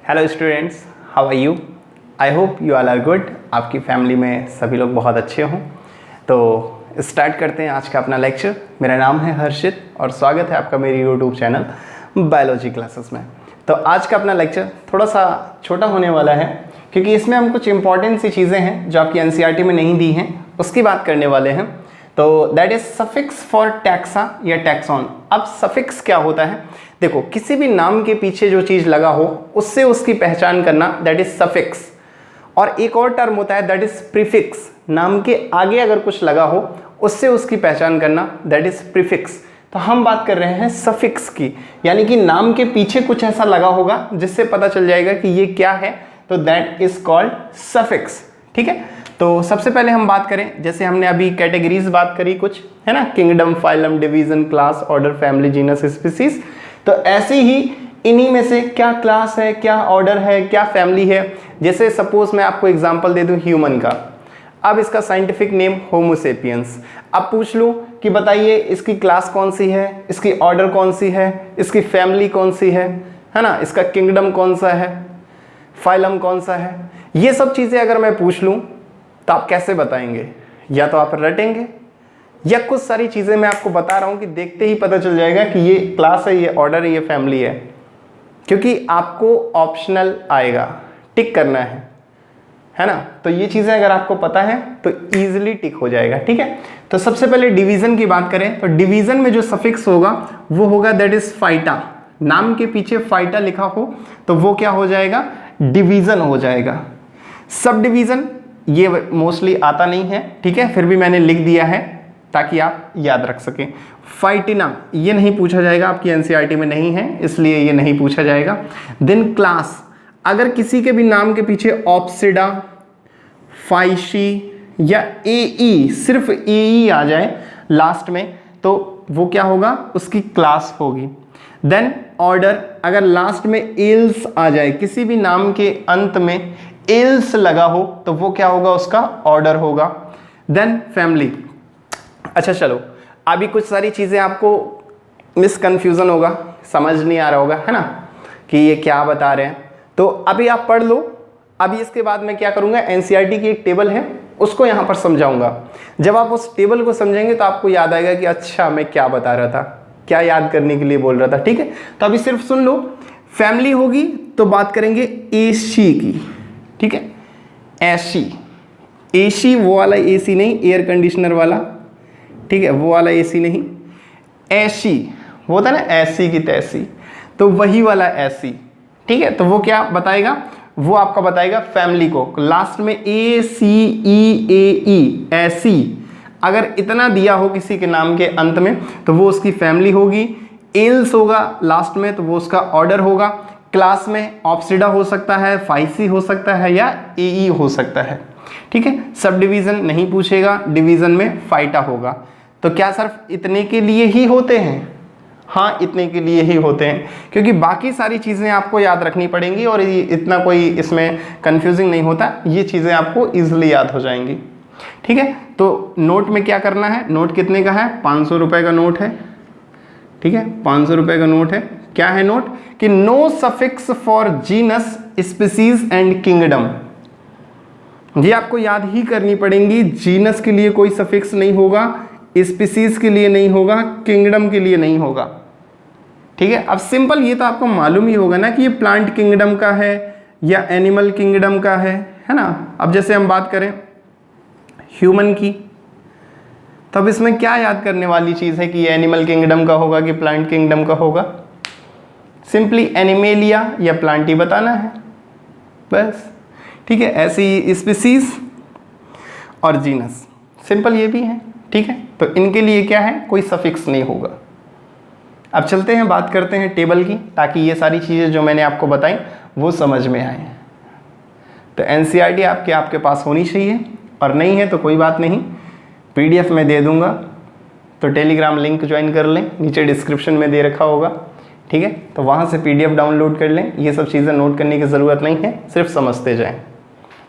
Hello students, how are you? I hope you all are good. आपकी family में सभी लोग बहुत अच्छे हों। तो स्टार्ट करते हैं आज का अपना लेक्चर। मेरा नाम है हर्षित और स्वागत है आपका मेरी यूट्यूब चैनल बायोलॉजी क्लासेस में। तो आज का अपना लेक्चर थोड़ा सा छोटा होने वाला है क्योंकि इसमें हम कुछ इंपॉर्टेंट सी चीज़ें हैं जो आपकी एनसीईआरटी में नहीं दी हैं उसकी बात करने वाले हैं। तो that is suffix for taxa या टैक्सॉन। अब सफिक्स क्या होता है? देखो, किसी भी नाम के पीछे जो चीज़ लगा हो उससे उसकी पहचान करना, दैट इज सफिक्स। और एक और टर्म होता है दैट इज प्रीफिक्स। नाम के आगे अगर कुछ लगा हो उससे उसकी पहचान करना, दैट इज प्रीफिक्स। तो हम बात कर रहे हैं सफिक्स की, यानी कि नाम के पीछे कुछ ऐसा लगा होगा जिससे पता चल जाएगा कि ये क्या है, तो दैट इज कॉल्ड सफिक्स। ठीक है, तो सबसे पहले हम बात करें, जैसे हमने अभी कैटेगरीज बात करी कुछ, है ना, kingdom, phylum, division, class, order, family, genus, species. तो ऐसे ही इन्हीं में से क्या क्लास है, क्या ऑर्डर है, क्या फैमिली है। जैसे सपोज मैं आपको एग्जांपल दे दूं ह्यूमन का। अब इसका साइंटिफिक नेम होमो सेपियंस। अब पूछ लूं कि बताइए इसकी क्लास कौन सी है, इसकी ऑर्डर कौन सी है, इसकी फैमिली कौन सी है ना, इसका किंगडम कौन सा है, फाइलम कौन सा है। ये सब चीज़ें अगर मैं पूछ लूं तो आप कैसे बताएंगे? या तो आप रटेंगे या कुछ सारी चीज़ें मैं आपको बता रहा हूं कि देखते ही पता चल जाएगा कि ये क्लास है, ये ऑर्डर है, ये फैमिली है। क्योंकि आपको ऑप्शनल आएगा, टिक करना है ना। तो ये चीज़ें अगर आपको पता है तो ईजिली टिक हो जाएगा। ठीक है, तो सबसे पहले डिवीज़न की बात करें तो डिवीज़न में जो सफिक्स होगा वो होगा दैट इज फाइटा। नाम के पीछे फाइटा लिखा हो तो वो क्या हो जाएगा? डिवीज़न हो जाएगा। सब डिवीज़न ये मोस्टली आता नहीं है, ठीक है, फिर भी मैंने लिख दिया है ताकि आप याद रख सकें। फाइटिना ये नहीं पूछा जाएगा, आपकी एनसीईआरटी में नहीं है इसलिए ये नहीं पूछा जाएगा। देन क्लास, अगर किसी के भी नाम के पीछे ऑप्सिडा, फाइशी या एई, सिर्फ एई आ जाए लास्ट में तो वो क्या होगा? उसकी क्लास होगी। देन ऑर्डर, अगर लास्ट में एल्स आ जाए, किसी भी नाम के अंत में एल्स लगा हो तो वो क्या होगा? उसका ऑर्डर होगा। Then family. अच्छा चलो, अभी कुछ सारी चीज़ें आपको मिसकन्फ्यूज़न होगा, समझ नहीं आ रहा होगा, है ना, कि ये क्या बता रहे हैं। तो अभी आप पढ़ लो। अभी इसके बाद मैं क्या करूँगा, एनसीईआरटी की एक टेबल है उसको यहाँ पर समझाऊंगा। जब आप उस टेबल को समझेंगे तो आपको याद आएगा कि अच्छा मैं क्या बता रहा था, क्या याद करने के लिए बोल रहा था। ठीक है, तो अभी सिर्फ सुन लो। फैमिली होगी तो बात करेंगे एसी की। ठीक है, एसी, एसी वो वाला एसी नहीं, एयर कंडीशनर वाला, ठीक है, वो वाला एसी नहीं। एसी वो होता है ना, ऐसी की तैसी, तो वही वाला एसी। ठीक है, तो वो क्या बताएगा? वो आपका बताएगा फैमिली को। लास्ट में ए सी ई ए ई, ऐसी अगर इतना दिया हो किसी के नाम के अंत में तो वो उसकी फैमिली होगी। एल्स होगा लास्ट में तो वो उसका ऑर्डर होगा। क्लास में ऑप्सिडा हो सकता है, फाइसी हो सकता है या एई हो सकता है। ठीक है, सब डिवीज़न नहीं पूछेगा, डिवीज़न में फाइटा होगा। तो क्या सिर्फ इतने के लिए ही होते हैं? हाँ, इतने के लिए ही होते हैं, क्योंकि बाकी सारी चीज़ें आपको याद रखनी पड़ेंगी और इतना कोई इसमें कंफ्यूजिंग नहीं होता, ये चीज़ें आपको ईजिली याद हो जाएंगी। ठीक है, तो नोट में क्या करना है? नोट कितने का है? 500 रुपये का नोट है। ठीक है, 500 रुपये का नोट है। क्या है नोट? कि no suffix for genus, species and kingdom. ये आपको याद ही करनी पड़ेंगी। जीनस के लिए कोई सफिक्स नहीं होगा, स्पीसीज के लिए नहीं होगा, किंगडम के लिए नहीं होगा। ठीक है, अब सिंपल ये तो आपको मालूम ही होगा ना कि ये प्लांट किंगडम का है या एनिमल किंगडम का है ना। अब जैसे हम बात करें ह्यूमन की, तो अब इसमें क्या याद करने वाली चीज़ है कि ये एनिमल किंगडम का होगा कि प्लांट किंगडम का होगा? सिंपली एनिमेलिया या प्लांट ही बताना है बस। ठीक है, ऐसी स्पीसीज और जीनस, सिंपल ये भी है। ठीक है, तो इनके लिए क्या है? कोई सफिक्स नहीं होगा। अब चलते हैं, बात करते हैं टेबल की, ताकि ये सारी चीज़ें जो मैंने आपको बताई वो समझ में आए। तो एनसीईआरटी आपके पास होनी चाहिए, और नहीं है तो कोई बात नहीं, पीडीएफ में दे दूंगा, तो टेलीग्राम लिंक ज्वाइन कर लें, नीचे डिस्क्रिप्शन में दे रखा होगा। ठीक है, तो वहाँ से पीडीएफ डाउनलोड कर लें। ये सब चीज़ें नोट करने की ज़रूरत नहीं है, सिर्फ समझते जाएं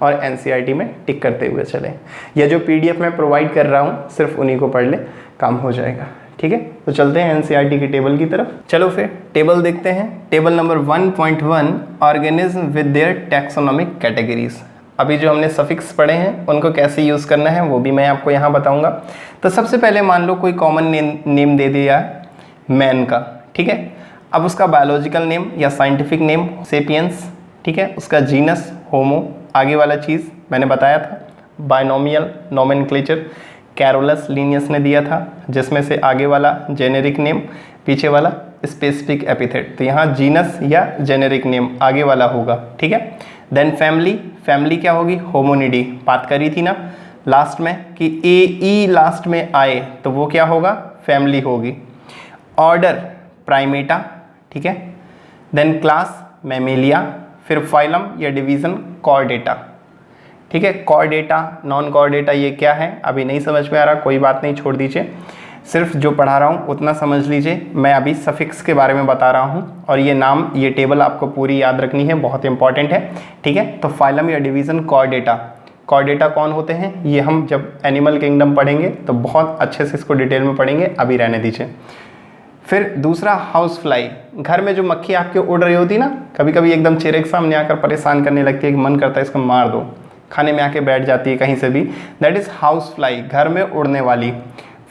और एनसीईआरटी में टिक करते हुए चलें, या जो पीडीएफ में प्रोवाइड कर रहा हूँ सिर्फ उन्हीं को पढ़ लें, काम हो जाएगा। ठीक है, तो चलते हैं एनसीईआरटी की टेबल की तरफ। चलो फिर टेबल देखते हैं। Table number 1.1 organism with their taxonomic categories. अभी जो हमने सफिक्स पढ़े हैं उनको कैसे यूज़ करना है वो भी मैं आपको यहाँ बताऊँगा। तो सबसे पहले मान लो कोई कॉमन नेम दे दिया है मैन का, ठीक है। अब उसका बायोलॉजिकल नेम या साइंटिफिक नेम सेपियंस, ठीक है। उसका जीनस होमो, आगे वाला चीज़ मैंने बताया था बायनोमियल नोमेनक्लेचर कैरोलस लीनियस ने दिया था, जिसमें से आगे वाला जेनेरिक नेम, पीछे वाला स्पेसिफिक एपिथेट। तो यहाँ जीनस या जेनेरिक नेम आगे वाला होगा, ठीक है। देन फैमिली, फैमिली क्या होगी, होमोनिडी, बात करी थी ना लास्ट में कि ए ई लास्ट में आए तो वो क्या होगा, फैमिली होगी। ऑर्डर प्राइमेटा, ठीक है। देन क्लास मैमेलिया, फिर फाइलम या डिवीज़न कॉर्डेटा, ठीक है। कॉर्डेटा नॉन कॉर्डेटा ये क्या है अभी नहीं समझ में आ रहा, कोई बात नहीं, छोड़ दीजिए। सिर्फ जो पढ़ा रहा हूँ उतना समझ लीजिए। मैं अभी सफिक्स के बारे में बता रहा हूँ और ये नाम, ये टेबल आपको पूरी याद रखनी है, बहुत इंपॉर्टेंट है, ठीक है। तो फाइलम या डिवीज़न कॉर्डेटा, कॉर्डेटा कौन होते हैं ये हम जब एनिमल किंगडम पढ़ेंगे तो बहुत अच्छे से इसको डिटेल में पढ़ेंगे, अभी रहने दीजिए। फिर दूसरा हाउस फ्लाई, घर में जो मक्खी आपके उड़ रही होती ना, कभी कभी एकदम चेहरे के सामने आकर परेशान करने लगती है कि मन करता है इसको मार दो, खाने में आके बैठ जाती है कहीं से भी, दैट इज़ हाउस फ्लाई, घर में उड़ने वाली,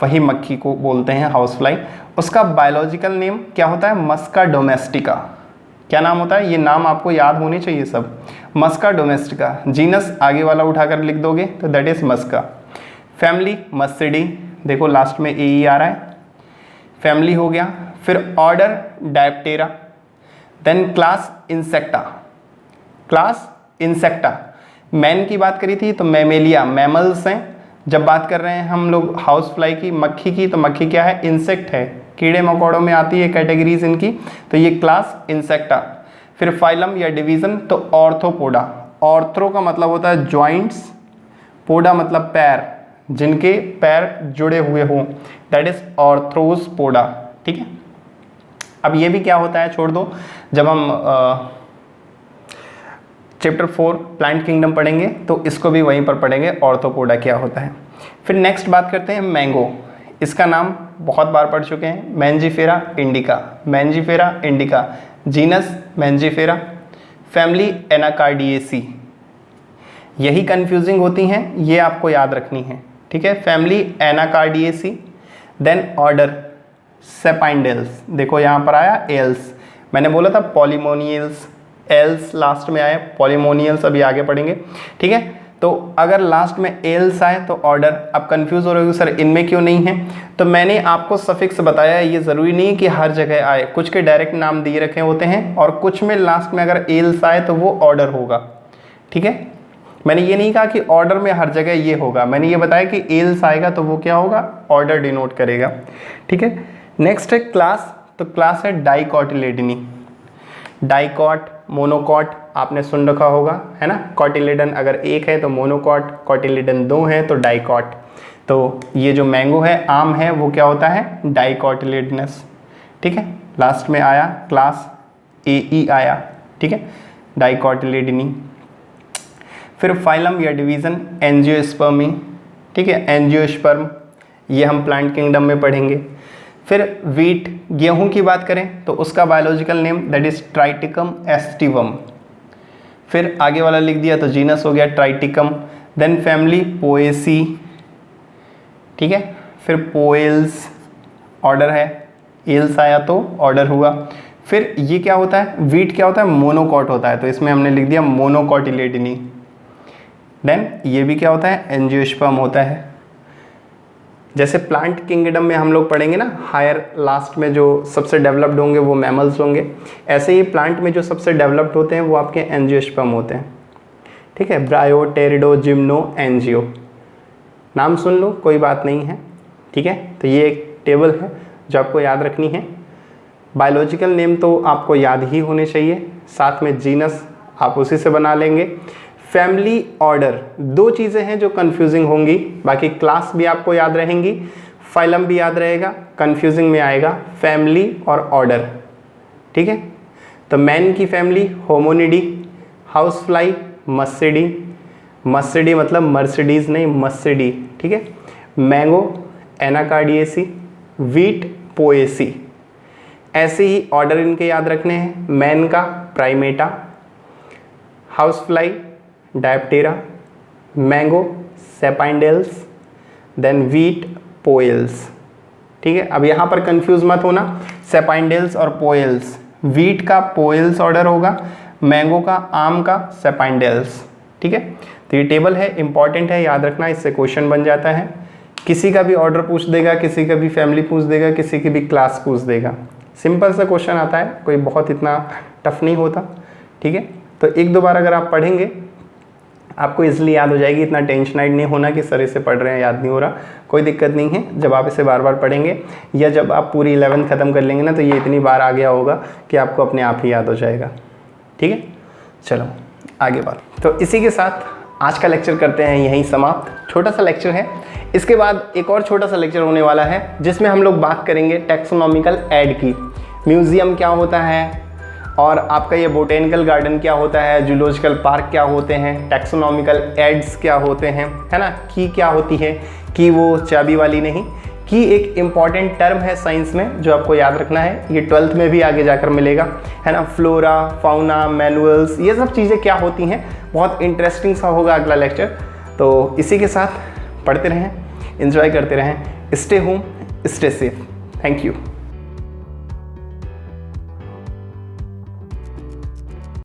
वही मक्खी को बोलते हैं हाउस फ्लाई। उसका बायोलॉजिकल नेम क्या होता है, मस्का डोमेस्टिका। क्या नाम होता है, ये नाम आपको याद होने चाहिए सब, मस्का डोमेस्टिका। जीनस आगे वाला उठाकर लिख दोगे तो दैट इज़ मस्का। फैमिली मस्टिडी, देखो लास्ट में ए ई आ रहा है, फैमिली हो गया। फिर order Diptera, then class Insecta, class Insecta. Man की बात करी थी तो मैमेलिया, मैमल्स हैं। जब बात कर रहे हैं हम लोग हाउस फ्लाई की, मक्खी की, तो मक्खी क्या है, इंसेक्ट है, कीड़े मकोड़ों में आती है कैटेगरीज इनकी, तो ये क्लास इंसेक्टा। फिर फाइलम या डिवीज़न तो ऑर्थोपोडा, ऑर्थ्रो का मतलब होता है जॉइंट्स, पोडा मतलब पैर, जिनके पैर जुड़े हुए हों, दैट इज ऑर्थ्रोस्पोडा, ठीक है। अब ये भी क्या होता है छोड़ दो, जब हम चैप्टर 4 प्लांट किंगडम पढ़ेंगे तो इसको भी वहीं पर पढ़ेंगे, ऑर्थोपोडा क्या होता है। फिर नेक्स्ट बात करते हैं मैंगो, इसका नाम बहुत बार पढ़ चुके हैं, Mangifera indica, Mangifera indica, genus Mangifera, family Anacardiaceae. यही कंफ्यूजिंग होती हैं, ये आपको याद रखनी है, ठीक है। Family Anacardiaceae, then order Sapindales, देखो यहाँ पर आया एल्स, मैंने बोला था पॉलीमोनियल्स, एल्स लास्ट में आए, पॉलीमोनियल्स अभी आगे पढ़ेंगे, ठीक है। तो अगर लास्ट में एल्स आए तो ऑर्डर, अब कंफ्यूज हो रहे हो सर इनमें क्यों नहीं है, तो मैंने आपको सफिक्स बताया, ये ज़रूरी नहीं कि हर जगह आए, कुछ के डायरेक्ट नाम दिए रखे होते हैं और कुछ में लास्ट में अगर एल्स आए तो वो ऑर्डर होगा, ठीक है। मैंने ये नहीं कहा कि ऑर्डर में हर जगह ये होगा, मैंने ये बताया कि एल्स आएगा तो वो क्या होगा, ऑर्डर डिनोट करेगा, ठीक है। नेक्स्ट है क्लास, तो क्लास है डाइकोटिलेडनी, डाइकॉट मोनोकॉट आपने सुन रखा होगा, है ना। कॉटिलेडन अगर एक है तो मोनोकॉट, कॉटिलेडन दो हैं तो डाइकॉट। तो ये जो मैंगो है, आम है, वो क्या होता है, डाइकोटिलेडनस, ठीक है। लास्ट में आया क्लास ए ई आया, ठीक है, डाइकोटिलेडनी। फिर फाइलम या डिवीज़न एंजियोस्पर्मी, ठीक है, एंजियोस्पर्म, ये हम प्लांट किंगडम में पढ़ेंगे। फिर वीट, गेहूं की बात करें तो उसका biological name that is Triticum aestivum. फिर आगे वाला लिख दिया तो जीनस हो गया ट्राइटिकम। देन फैमिली पोएसी, ठीक है। फिर पोएल्स, ऑर्डर है, एल्स आया तो ऑर्डर हुआ। फिर ये क्या होता है, वीट क्या होता है, मोनोकॉट होता है, तो इसमें हमने लिख दिया मोनोकॉटिलेडनी। देन ये भी क्या होता है, एंजियोस्पर्म होता है। जैसे प्लांट किंगडम में हम लोग पढ़ेंगे ना, हायर लास्ट में जो सबसे डेवलप्ड होंगे वो मैमल्स होंगे, ऐसे ही प्लांट में जो सबसे डेवलप्ड होते हैं वो आपके एंजियोस्पर्म होते हैं, ठीक है। ब्रायो टेरिडो जिम्नो एंजियो, नाम सुन लो कोई बात नहीं है, ठीक है। तो ये एक टेबल है जो आपको याद रखनी है। बायोलॉजिकल नेम तो आपको याद ही होने चाहिए, साथ में जीनस आप उसी से बना लेंगे। फैमिली ऑर्डर, दो चीज़ें हैं जो कंफ्यूजिंग होंगी, बाकी क्लास भी आपको याद रहेंगी, फाइलम भी याद रहेगा, कंफ्यूजिंग में आएगा फैमिली और ऑर्डर, ठीक है। तो मैन की family hominidae, house fly muscidae, मतलब मर्सिडीज नहीं मस्सिडी, ठीक है। Mango anacardiaceae, wheat poaceae. ऐसे ही ऑर्डर इनके याद रखने हैं, मैन का primates, house fly diptera, mango sapindales, then wheat poales. ठीक है, अब यहाँ पर कंफ्यूज मत होना, सेपाइंडेल्स और पोएल्स, वीट का पोएल्स ऑर्डर होगा, मैंगो का आम का सेपाइंडेल्स। ठीक है, तो ये टेबल है, इंपॉर्टेंट है, याद रखना, इससे क्वेश्चन बन जाता है। किसी का भी ऑर्डर पूछ देगा, किसी का भी फैमिली पूछ देगा, किसी की भी क्लास पूछ देगा, सिंपल सा क्वेश्चन आता है, कोई बहुत इतना टफ नहीं होता। ठीक है, तो एक दो बार अगर आप पढ़ेंगे आपको इजीली याद हो जाएगी, इतना टेंशनाइड नहीं होना कि सर इसे पढ़ रहे हैं याद नहीं हो रहा, कोई दिक्कत नहीं है। जब आप इसे बार बार पढ़ेंगे या जब आप पूरी 11th ख़त्म कर लेंगे ना, तो ये इतनी बार आ गया होगा कि आपको अपने आप ही याद हो जाएगा। ठीक है, चलो आगे बात। तो इसी के साथ आज का लेक्चर करते हैं यहीं समाप्त। छोटा सा लेक्चर है, इसके बाद एक और छोटा सा लेक्चर होने वाला है जिसमें हम लोग बात करेंगे टैक्सोनॉमिकल ऐड की। म्यूज़ियम क्या होता है, और आपका ये बोटेनिकल गार्डन क्या होता है, जूलॉजिकल पार्क क्या होते हैं, टैक्सोनॉमिकल एड्स क्या होते हैं, है ना। की क्या होती है, की वो चाबी वाली नहीं, की एक इम्पॉर्टेंट टर्म है साइंस में जो आपको याद रखना है, ये 12th में भी आगे जाकर मिलेगा, है ना। फ्लोरा, फाउना, मैनुअल्स, ये सब चीज़ें क्या होती हैं, बहुत इंटरेस्टिंग सा होगा अगला लेक्चर। तो इसी के साथ पढ़ते रहें, एंजॉय करते रहें, stay home stay safe. Thank you.